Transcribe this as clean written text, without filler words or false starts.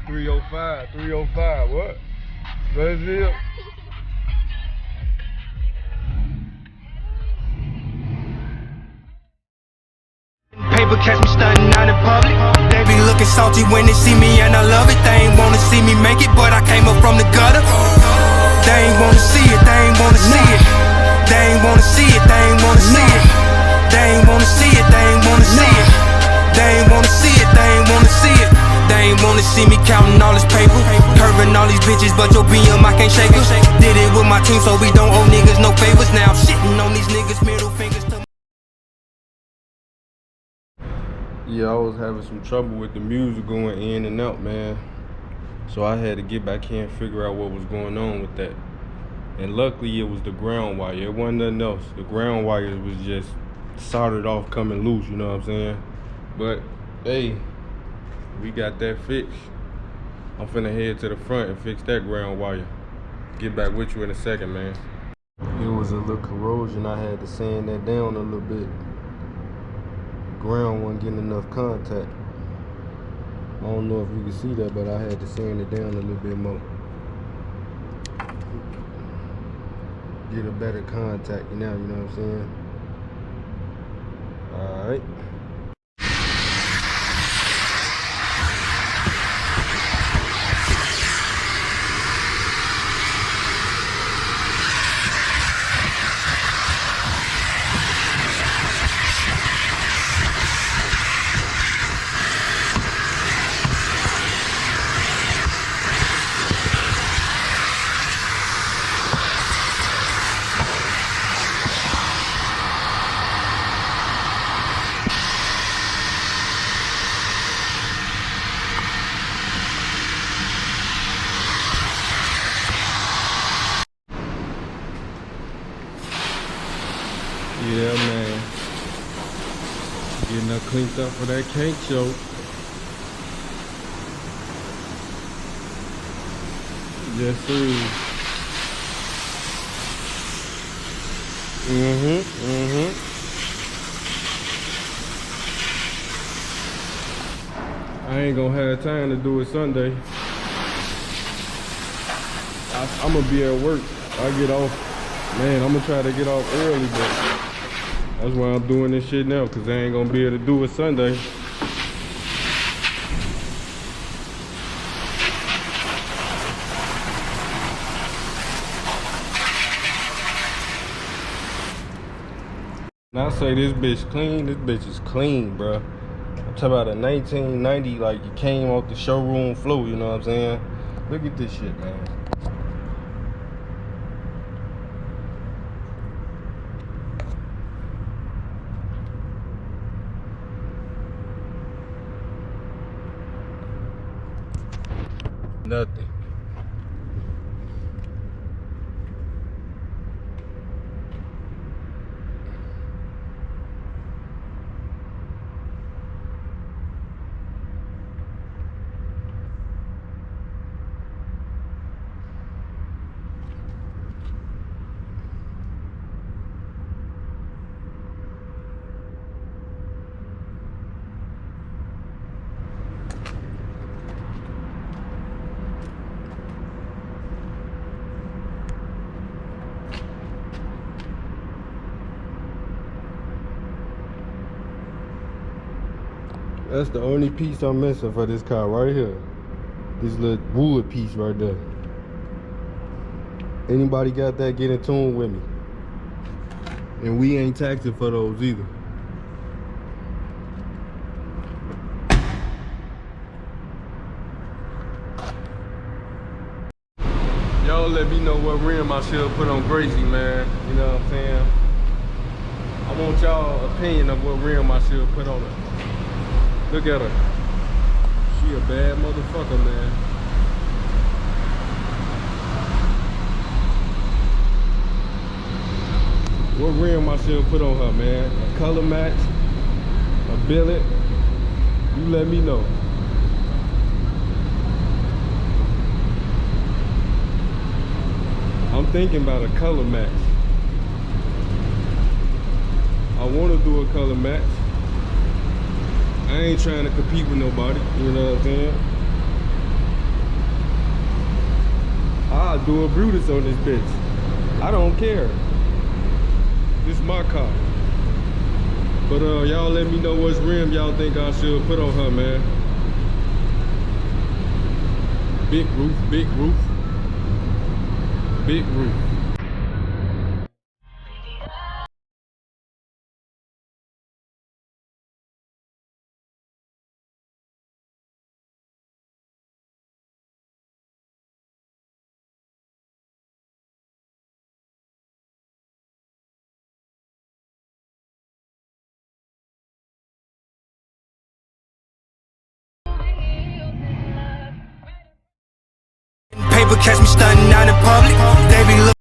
305, 305, what? That's it. Paper catch me stunting out in public. They be looking salty when they see me and I love it. They ain't wanna see me make it, but I came up from the gutter. They ain't wanna see it, they ain't wanna see it. They ain't wanna see it, they ain't wanna see it. They ain't wanna see it, they ain't wanna see it. They ain't wanna see it, they ain't wanna see it. They ain't wanna see me counting all this paper, curving all these bitches, but your BM I can't shake it. Did it with my team, so we don't owe niggas no favors. Now I'm shitting on these niggas, middle fingers to. Yeah, I was having some trouble with the music going in and out, man. So I had to get back here and figure out what was going on with that. And luckily it was the ground wire. It wasn't nothing else. The ground wire was just soldered off, coming loose, you know what I'm saying? But hey, we got that fixed. I'm finna head to the front and fix that ground wire. Get back with you in a second, man. It was a little corrosion. I had to sand that down a little bit. Ground wasn't getting enough contact. I don't know if you can see that, but I had to sand it down a little bit more. Get a better contact now, you know what I'm saying? Alright. Yeah, man. Getting her cleaned up for that cake show. Yes, sir. I ain't gonna have time to do it Sunday. I'm gonna be at work. I get off. Man, I'm gonna try to get off early, but that's why I'm doing this shit now, cause I ain't gonna be able to do it Sunday. When I say this bitch clean, this bitch is clean, bruh. I'm talking about a 1990, like you came off the showroom floor, you know what I'm saying? Look at this shit, man. Nothing. That's the only piece I'm missing for this car right here. This little wood piece right there. Anybody got that, get in tune with me. And we ain't taxing for those either. Y'all let me know what rim I should put on Gracie, man. You know what I'm saying? I want y'all opinion of what rim I should put on her. Look at her. She a bad motherfucker, man. What rim I should put on her, man? A color match? A billet? You let me know. I'm thinking about a color match. I want to do a color match. I ain't trying to compete with nobody, you know what I'm saying? I'll do a Brutus on this bitch. I don't care. This is my car. But y'all let me know what rim y'all think I should put on her, man. Big roof, big roof. Big roof. Paper catch me stunting out in public. They be looking